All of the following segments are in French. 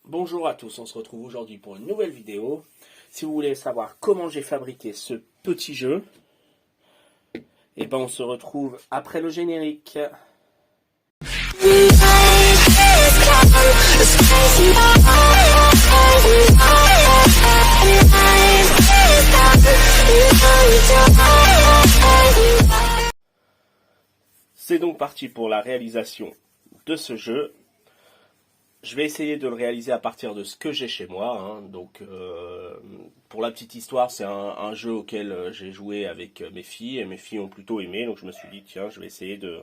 Bonjour à tous, on se retrouve aujourd'hui pour une nouvelle vidéo. Si vous voulez savoir comment j'ai fabriqué ce petit jeu, et ben on se retrouve après le générique. C'est donc parti pour la réalisation de ce jeu. Je vais essayer de le réaliser à partir de ce que j'ai chez moi. Donc, pour la petite histoire, c'est un jeu auquel j'ai joué avec mes filles et mes filles ont plutôt aimé. Donc, je me suis dit, tiens, je vais essayer de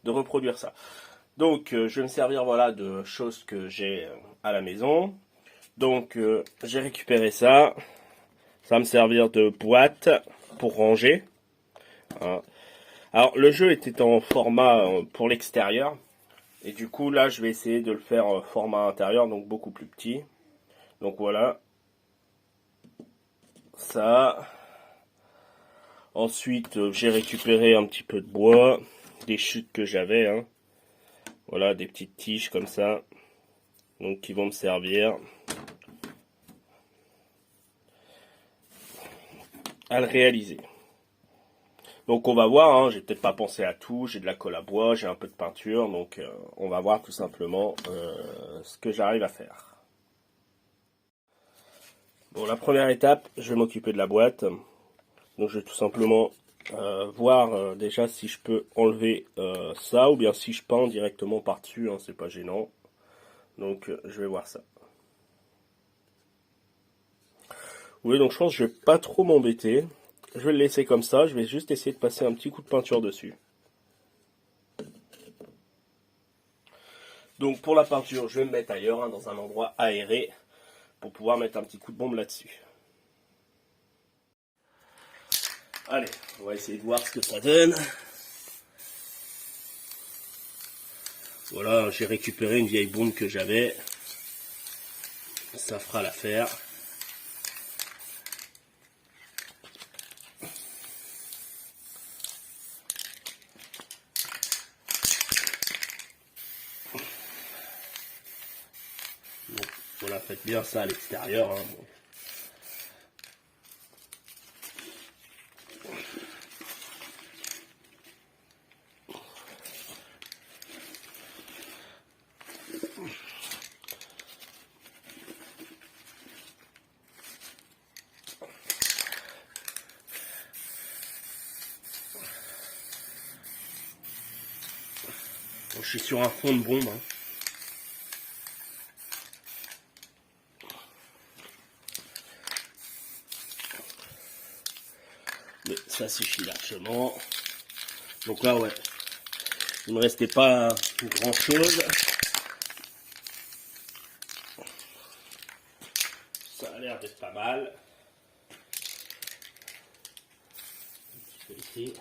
reproduire ça. Donc, je vais me servir voilà, de choses que j'ai à la maison. Donc, j'ai récupéré ça. Ça va me servir de boîte pour ranger. Hein. Alors, le jeu était en format pour l'extérieur. Et du coup, là, je vais essayer de le faire format intérieur, donc beaucoup plus petit. Donc voilà. Ça. Ensuite, j'ai récupéré un petit peu de bois, des chutes que j'avais. Hein. Voilà, des petites tiges comme ça. Donc, qui vont me servir à le réaliser. Donc on va voir, hein, j'ai peut-être pas pensé à tout, j'ai de la colle à bois, j'ai un peu de peinture, donc on va voir tout simplement ce que j'arrive à faire. Bon, la première étape, je vais m'occuper de la boîte. Donc je vais tout simplement voir déjà si je peux enlever ça, ou bien si je peins directement par-dessus, hein, c'est pas gênant. Donc je vais voir ça. Oui, donc je pense que je vais pas trop m'embêter. Je vais le laisser comme ça, je vais juste essayer de passer un petit coup de peinture dessus. Donc pour la peinture, je vais me mettre ailleurs, hein, dans un endroit aéré, pour pouvoir mettre un petit coup de bombe là-dessus. Allez, on va essayer de voir ce que ça donne. Voilà, j'ai récupéré une vieille bombe que j'avais. Ça fera l'affaire. Bon, voilà, faites bien ça à l'extérieur. Hein. Bon, je suis sur un fond de bombe. Hein. Mais ça suffit largement. Donc là, ouais, il ne me restait pas grand chose. Ça a l'air d'être pas mal. Un petit peu ici.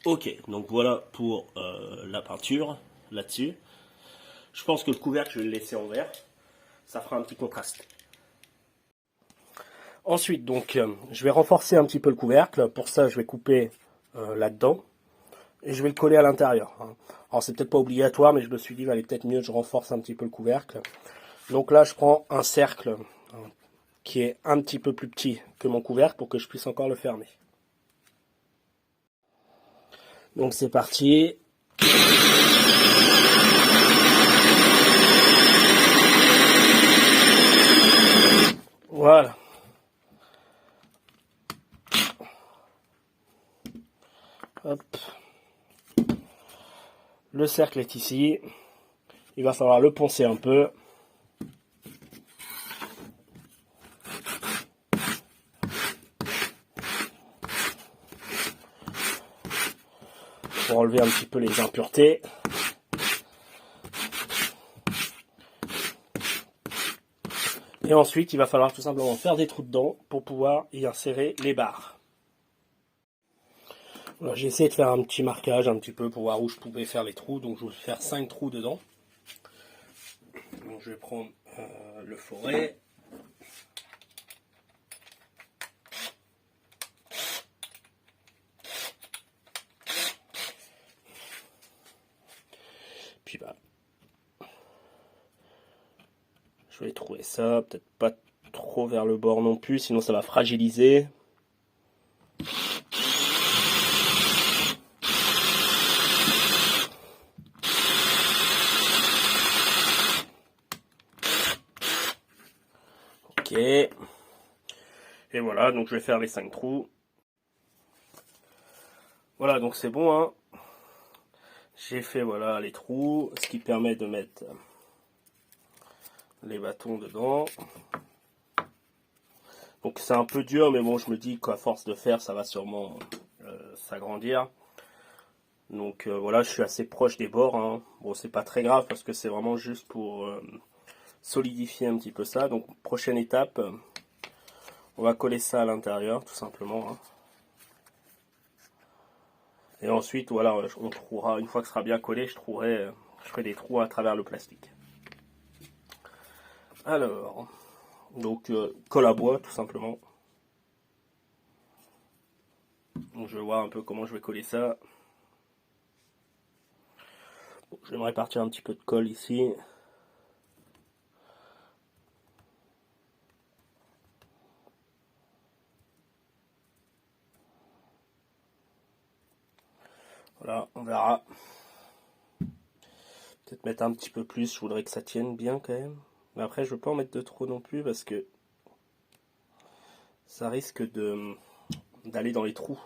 Ok, donc voilà pour la peinture là-dessus. Je pense que le couvercle, je vais le laisser en vert. Ça fera un petit contraste. Ensuite, donc, je vais renforcer un petit peu le couvercle. Pour ça, je vais couper là-dedans. Et je vais le coller à l'intérieur. Hein. Alors, c'est peut-être pas obligatoire, mais je me suis dit, il valait peut-être mieux que je renforce un petit peu le couvercle. Donc là, je prends un cercle qui est un petit peu plus petit que mon couvercle pour que je puisse encore le fermer. Donc c'est parti. Voilà. Hop. Le cercle est ici. Il va falloir le poncer un peu. Pour enlever un petit peu les impuretés. Et ensuite, il va falloir tout simplement faire des trous dedans pour pouvoir y insérer les barres. J'ai essayé de faire un petit marquage un petit peu pour voir où je pouvais faire les trous. Donc je vais faire 5 trous dedans. Donc je vais prendre le forêt. bah, je vais trouver ça, peut-être pas trop vers le bord non plus, sinon ça va fragiliser. Ok. Et voilà, donc je vais faire les 5 trous. Voilà, donc c'est bon, hein. J'ai fait voilà les trous, ce qui permet de mettre les bâtons dedans. Donc c'est un peu dur, mais bon, je me dis qu'à force de faire, ça va sûrement s'agrandir. Donc voilà, je suis assez proche des bords, hein. Bon, c'est pas très grave parce que c'est vraiment juste pour solidifier un petit peu ça. Donc prochaine étape, on va coller ça à l'intérieur, tout simplement, hein. Et ensuite, voilà, on trouvera, une fois que ce sera bien collé, je ferai des trous à travers le plastique. Alors, donc colle à bois, tout simplement. Donc je vais voir un peu comment je vais coller ça. Bon, je vais me répartir un petit peu de colle ici. Voilà, on verra. Peut-être mettre un petit peu plus, je voudrais que ça tienne bien quand même. Mais après, je ne veux pas en mettre de trop non plus parce que ça risque d'aller dans les trous.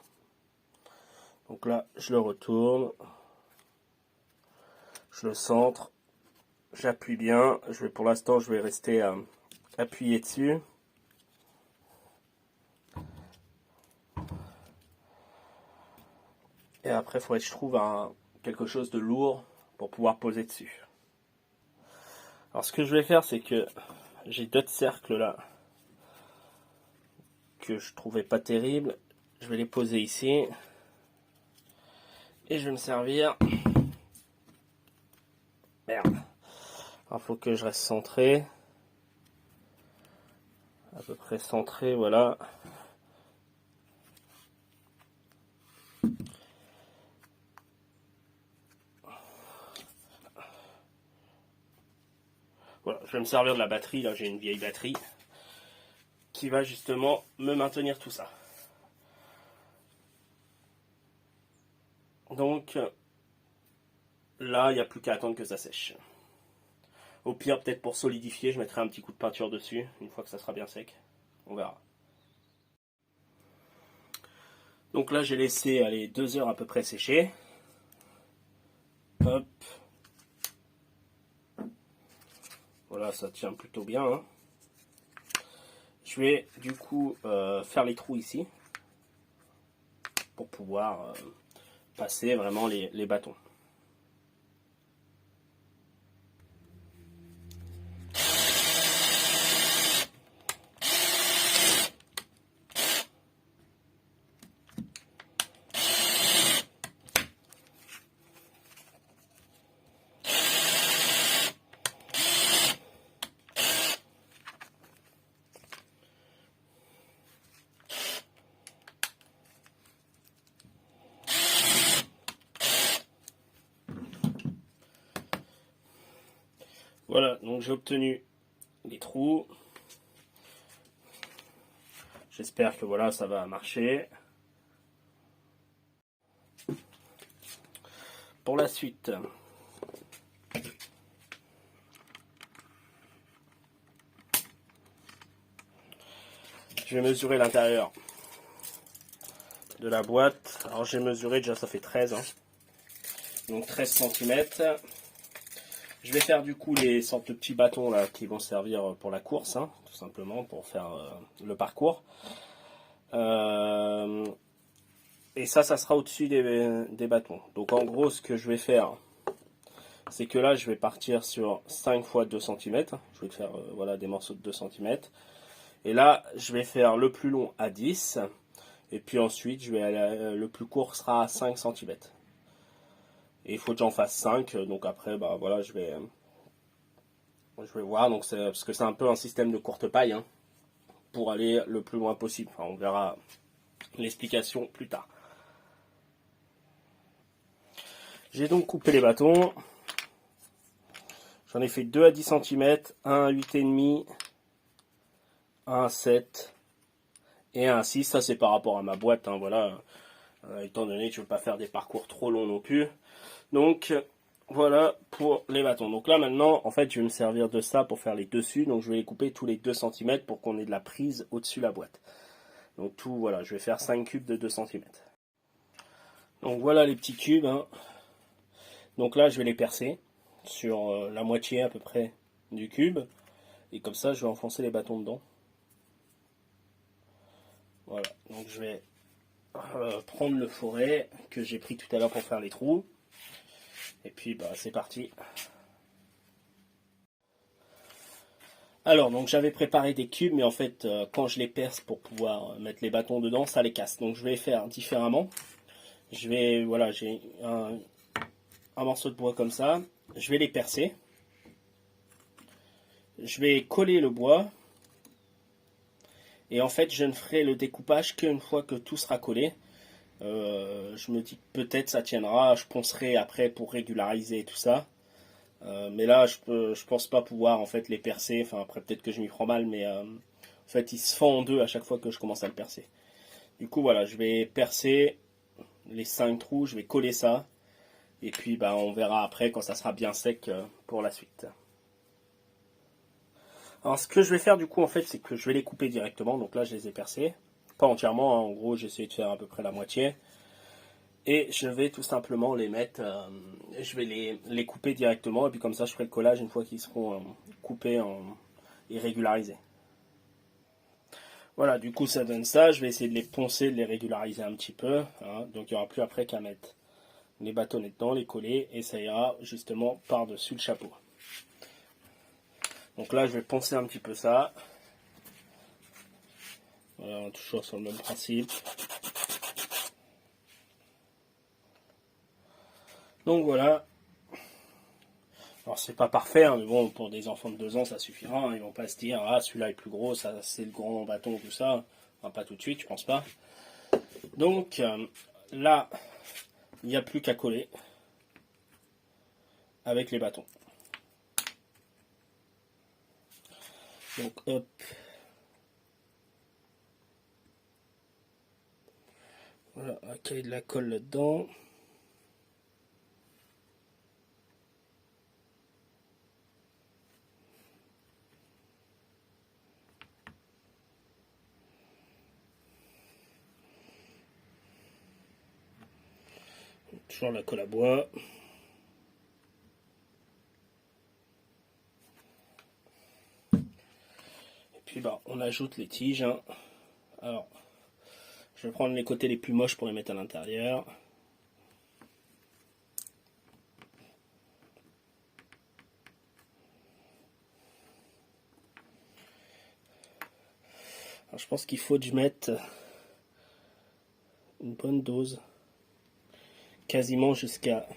Donc là, je le retourne. Je le centre. J'appuie bien. Pour l'instant, je vais rester appuyé dessus. Et après, il faudrait que je trouve quelque chose de lourd pour pouvoir poser dessus. Alors ce que je vais faire, c'est que j'ai d'autres cercles là que je trouvais pas terribles. Je vais les poser ici. Et je vais me servir. Merde. Il faut que je reste centré. À peu près centré, voilà. Voilà, je vais me servir de la batterie, là j'ai une vieille batterie qui va justement me maintenir tout ça. Donc là, il n'y a plus qu'à attendre que ça sèche. Au pire, peut-être pour solidifier, je mettrai un petit coup de peinture dessus, une fois que ça sera bien sec. On verra. Donc là, j'ai laissé aller 2 heures à peu près sécher. Hop. Voilà, ça tient plutôt bien, hein. Je vais du coup faire les trous ici pour pouvoir passer vraiment les bâtons. Voilà, donc j'ai obtenu les trous. J'espère que voilà, ça va marcher. Pour la suite, je vais mesurer l'intérieur de la boîte. Alors j'ai mesuré, déjà ça fait 13, hein. Donc 13 cm. Je vais faire du coup les sortes de petits bâtons là qui vont servir pour la course, hein, tout simplement pour faire le parcours. Et ça sera au-dessus des bâtons. Donc en gros, ce que je vais faire, c'est que là, je vais partir sur 5 x 2 cm. Je vais faire voilà, des morceaux de 2 cm. Et là, je vais faire le plus long à 10. Et puis ensuite, le plus court sera à 5 cm. Et il faut que j'en fasse 5. Donc après, bah, voilà, je vais voir. Donc parce que c'est un peu un système de courte paille, hein, pour aller le plus loin possible. Enfin, on verra l'explication plus tard. J'ai donc coupé les bâtons. J'en ai fait 2 à 10 cm, un à 8,5, un à 7 et un à 6. Ça c'est par rapport à ma boîte, hein, voilà. Étant donné que je ne veux pas faire des parcours trop longs non plus. Donc voilà pour les bâtons. Donc là maintenant, en fait, je vais me servir de ça pour faire les dessus. Donc je vais les couper tous les 2 cm pour qu'on ait de la prise au-dessus de la boîte. Donc tout, voilà, je vais faire 5 cubes de 2 cm. Donc voilà les petits cubes, hein. Donc là, je vais les percer sur la moitié à peu près du cube. Et comme ça, je vais enfoncer les bâtons dedans. Voilà, donc je vais prendre le fourret que j'ai pris tout à l'heure pour faire les trous. Et puis, bah, c'est parti. Alors, donc j'avais préparé des cubes, mais en fait, quand je les perce pour pouvoir mettre les bâtons dedans, ça les casse. Donc je vais faire différemment. Je vais, voilà, j'ai un morceau de bois comme ça. Je vais les percer. Je vais coller le bois. Et en fait, je ne ferai le découpage qu'une fois que tout sera collé. Je me dis que peut-être ça tiendra. Je poncerai après pour régulariser tout ça. Mais là, je pense pas pouvoir en fait les percer. Enfin, après, peut-être que je m'y prends mal, mais en fait, il se fend en deux à chaque fois que je commence à le percer. Du coup, voilà, je vais percer les 5 trous. Je vais coller ça. Et puis, bah, on verra après quand ça sera bien sec pour la suite. Alors ce que je vais faire du coup en fait c'est que je vais les couper directement. Donc là je les ai percés. Pas entièrement, hein. En gros j'ai essayé de faire à peu près la moitié. Et je vais tout simplement les mettre, je vais les couper directement. Et puis comme ça je ferai le collage une fois qu'ils seront coupés et régularisés. Voilà, du coup ça donne ça. Je vais essayer de les poncer, de les régulariser un petit peu, hein. Donc il n'y aura plus après qu'à mettre les bâtonnets dedans, les coller. Et ça ira justement par-dessus le chapeau. Donc là, je vais poncer un petit peu ça. Voilà, toujours sur le même principe. Donc voilà. Alors c'est pas parfait, hein, mais bon, pour des enfants de 2 ans, ça suffira. Hein. Ils vont pas se dire, ah celui-là est plus gros, ça c'est le grand bâton, tout ça. Enfin, pas tout de suite, je pense pas. Donc là, il n'y a plus qu'à coller avec les bâtons. Donc hop. Voilà, on va caler de la colle là-dedans. Toujours la colle à bois. Et puis bah, on ajoute les tiges. Hein. Alors, je vais prendre les côtés les plus moches pour les mettre à l'intérieur. Alors, je pense qu'il faut que je mette une bonne dose. Quasiment jusqu'à...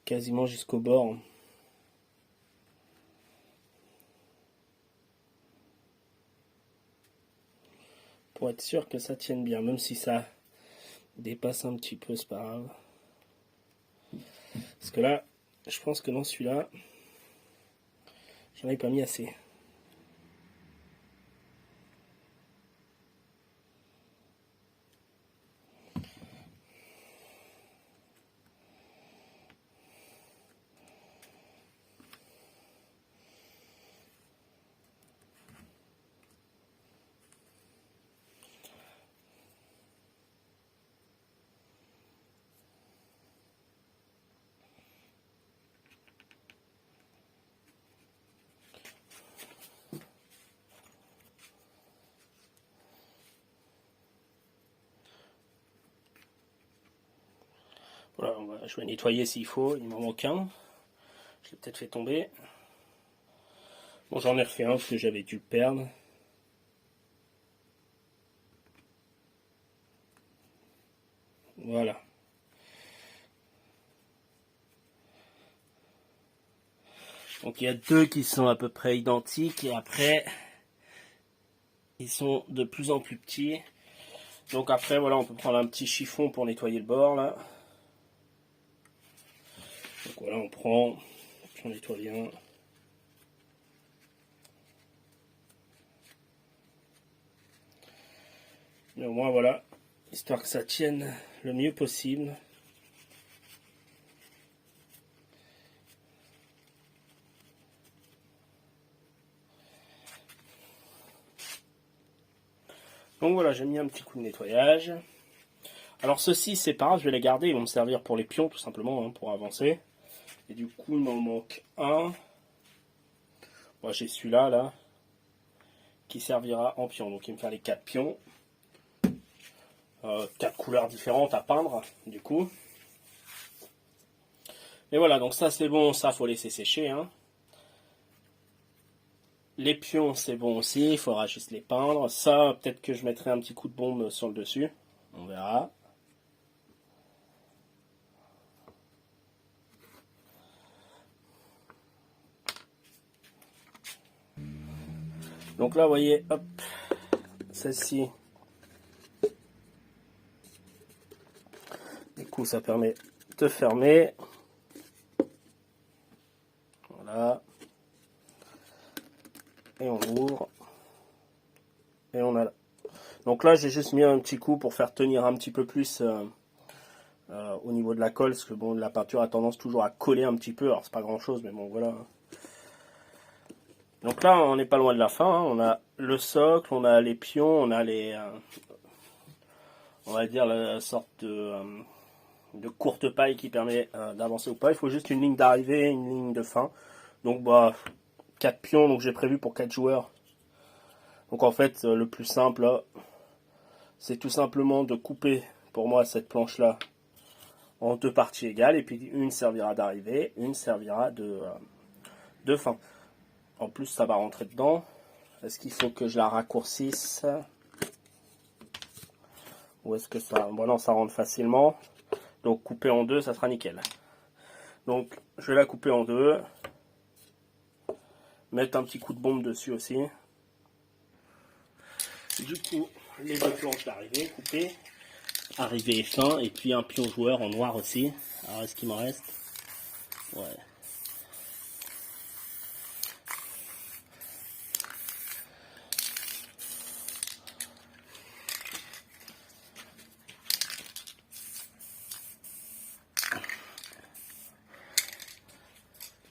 quasiment jusqu'au bord. Pour être sûr que ça tienne bien, même si ça dépasse un petit peu, c'est pas grave. Parce que là, je pense que dans celui-là, j'en ai pas mis assez. Voilà, je vais nettoyer s'il faut, il m'en manque un. Je l'ai peut-être fait tomber. Bon, j'en ai refait un parce que j'avais dû le perdre. Voilà. Donc il y a 2 qui sont à peu près identiques et après ils sont de plus en plus petits. Donc après voilà, on peut prendre un petit chiffon pour nettoyer le bord là. Donc voilà, on prend, puis on nettoie bien. Mais au moins voilà, histoire que ça tienne le mieux possible. Donc voilà, j'ai mis un petit coup de nettoyage. Alors ceux-ci, c'est pas grave, je vais les garder, ils vont me servir pour les pions tout simplement, hein, pour avancer. Et du coup, il m'en manque un. Moi, j'ai celui-là, là, qui servira en pion. Donc il me fait les 4 pions. 4 couleurs différentes à peindre, du coup. Et voilà, donc ça c'est bon, ça faut laisser sécher. Hein. Les pions c'est bon aussi, il faudra juste les peindre. Ça, peut-être que je mettrai un petit coup de bombe sur le dessus. On verra. Donc là, vous voyez, hop, celle-ci. Du coup, ça permet de fermer. Voilà. Et on ouvre. Et on a là. Donc là, j'ai juste mis un petit coup pour faire tenir un petit peu plus au niveau de la colle. Parce que bon, la peinture a tendance toujours à coller un petit peu. Alors, c'est pas grand-chose, mais bon, voilà. Donc là, on n'est pas loin de la fin. Hein. On a le socle, on a les pions, on a les... on va dire la sorte de courte paille qui permet d'avancer ou pas. Il faut juste une ligne d'arrivée, une ligne de fin. Donc bah 4 pions, donc j'ai prévu pour 4 joueurs. Donc en fait le plus simple c'est tout simplement de couper pour moi cette planche là en 2 parties égales et puis une servira d'arrivée, une servira de fin. En plus ça va rentrer dedans. Est-ce qu'il faut que je la raccourcisse ou est-ce que ça... Bon non, ça rentre facilement. Donc couper en 2 ça sera nickel. Donc je vais la couper en 2. Mettre un petit coup de bombe dessus aussi. Du coup, les 2 planches d'arrivée coupées. Arrivée et fin. Et puis un pion joueur en noir aussi. Alors, est-ce qu'il m'en reste? Ouais.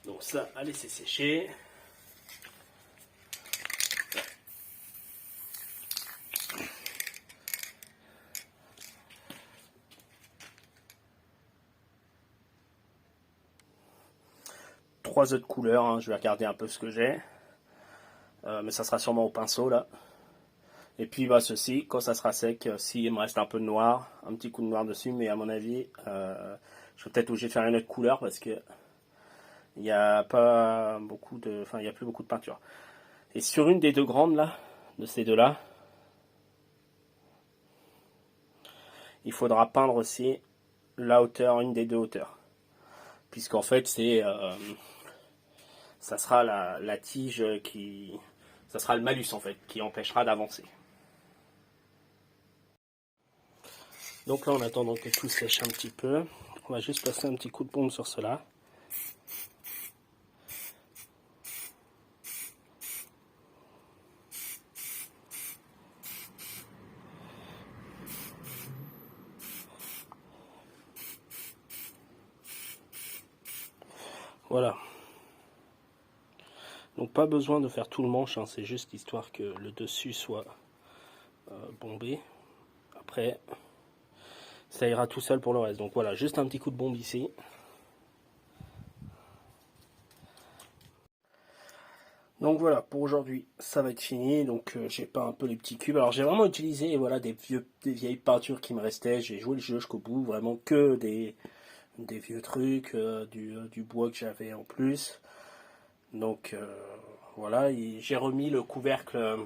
Donc ça, à laisser sécher. Trois autres couleurs, hein. Je vais regarder un peu ce que j'ai. Mais ça sera sûrement au pinceau là. Et puis bah ceci, quand ça sera sec, s'il me reste un peu de noir, un petit coup de noir dessus, mais à mon avis, je vais peut-être obligé de faire une autre couleur parce que il n'y a pas beaucoup de. Enfin, il n'y a plus beaucoup de peinture. Et sur une des 2 grandes là, de ces 2 là, il faudra peindre aussi la hauteur, une des 2 hauteurs. Puisqu'en fait, ça sera la tige qui. Ça sera le malus en fait, qui empêchera d'avancer. Donc là, en attendant que tout sèche un petit peu, on va juste passer un petit coup de pompe sur cela. Voilà. Donc pas besoin de faire tout le manche, hein, c'est juste histoire que le dessus soit bombé. Après, ça ira tout seul pour le reste. Donc voilà, juste un petit coup de bombe ici. Donc voilà, pour aujourd'hui, ça va être fini. Donc j'ai peint un peu les petits cubes. Alors j'ai vraiment utilisé voilà, des vieilles peintures qui me restaient. J'ai joué le jeu jusqu'au bout. Vraiment que des vieux trucs, du bois que j'avais en plus. Donc voilà, j'ai remis le couvercle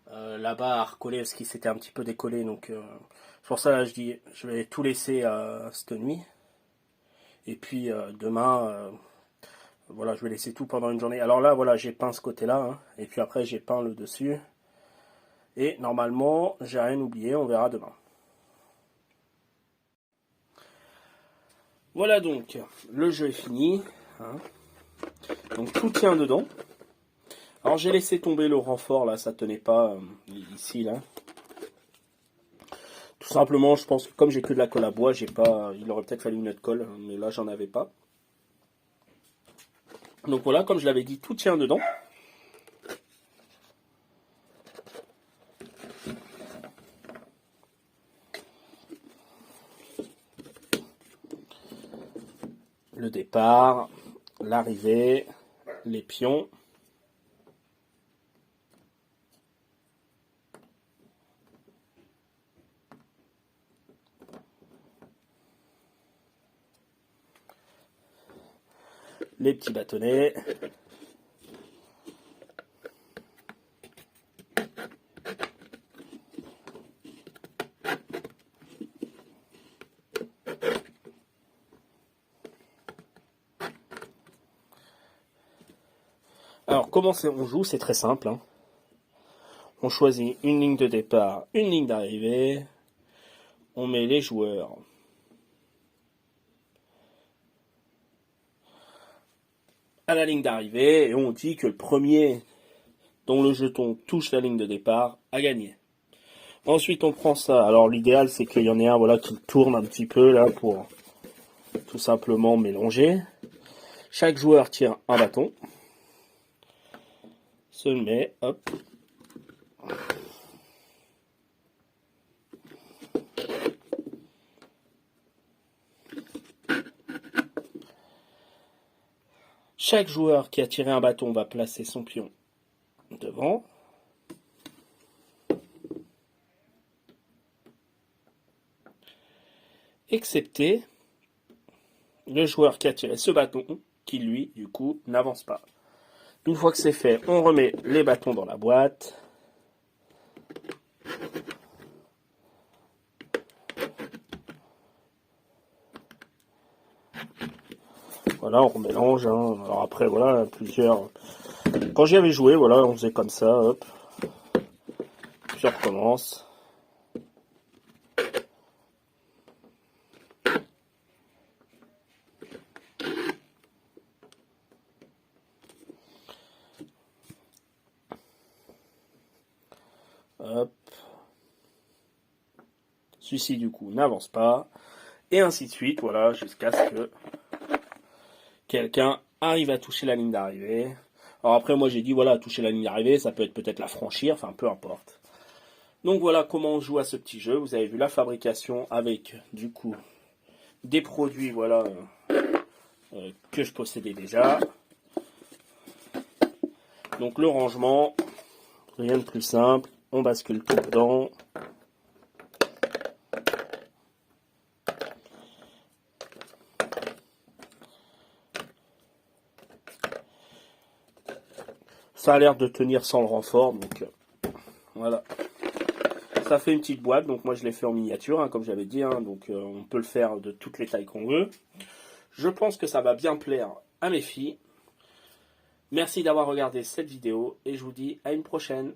là-bas à recoller parce qu'il s'était un petit peu décollé. Donc c'est pour ça là je dis je vais tout laisser cette nuit. Et puis demain, voilà, je vais laisser tout pendant une journée. Alors là, voilà, j'ai peint ce côté-là. Hein, et puis après, j'ai peint le dessus. Et normalement, j'ai rien oublié. On verra demain. Voilà donc, le jeu est fini. Hein. Donc tout tient dedans. Alors j'ai laissé tomber le renfort là, ça tenait pas ici là. Tout simplement, je pense que comme j'ai que de la colle à bois, j'ai pas. Il aurait peut-être fallu une autre colle, mais là j'en avais pas. Donc voilà, comme je l'avais dit, tout tient dedans. Le départ, l'arrivée, les pions. Les petits bâtonnets. Alors comment on joue? C'est très simple. Hein. On choisit une ligne de départ, une ligne d'arrivée. On met les joueurs à la ligne d'arrivée et on dit que le premier dont le jeton touche la ligne de départ a gagné. Ensuite on prend ça. Alors l'idéal c'est qu'il y en ait un voilà, qui tourne un petit peu là pour tout simplement mélanger. Chaque joueur tire un bâton. Se met, hop. Chaque joueur qui a tiré un bâton va placer son pion devant. Excepté le joueur qui a tiré ce bâton, qui lui, du coup, n'avance pas. Une fois que c'est fait, on remet les bâtons dans la boîte. Voilà, on mélange. Hein. Alors après, voilà, plusieurs... Quand j'y avais joué, voilà, on faisait comme ça, hop. Puis on recommence. Hop. Celui-ci, du coup, n'avance pas. Et ainsi de suite, voilà, jusqu'à ce que quelqu'un arrive à toucher la ligne d'arrivée. Alors après, moi, j'ai dit, voilà, toucher la ligne d'arrivée, ça peut être peut-être la franchir, enfin, peu importe. Donc voilà comment on joue à ce petit jeu. Vous avez vu la fabrication avec, du coup, des produits, voilà, que je possédais déjà. Donc le rangement, rien de plus simple. On bascule tout dedans. Ça a l'air de tenir sans le renfort, donc voilà. Ça fait une petite boîte, donc moi je l'ai fait en miniature, hein, comme j'avais dit, hein, donc on peut le faire de toutes les tailles qu'on veut. Je pense que ça va bien plaire à mes filles. Merci d'avoir regardé cette vidéo et je vous dis à une prochaine.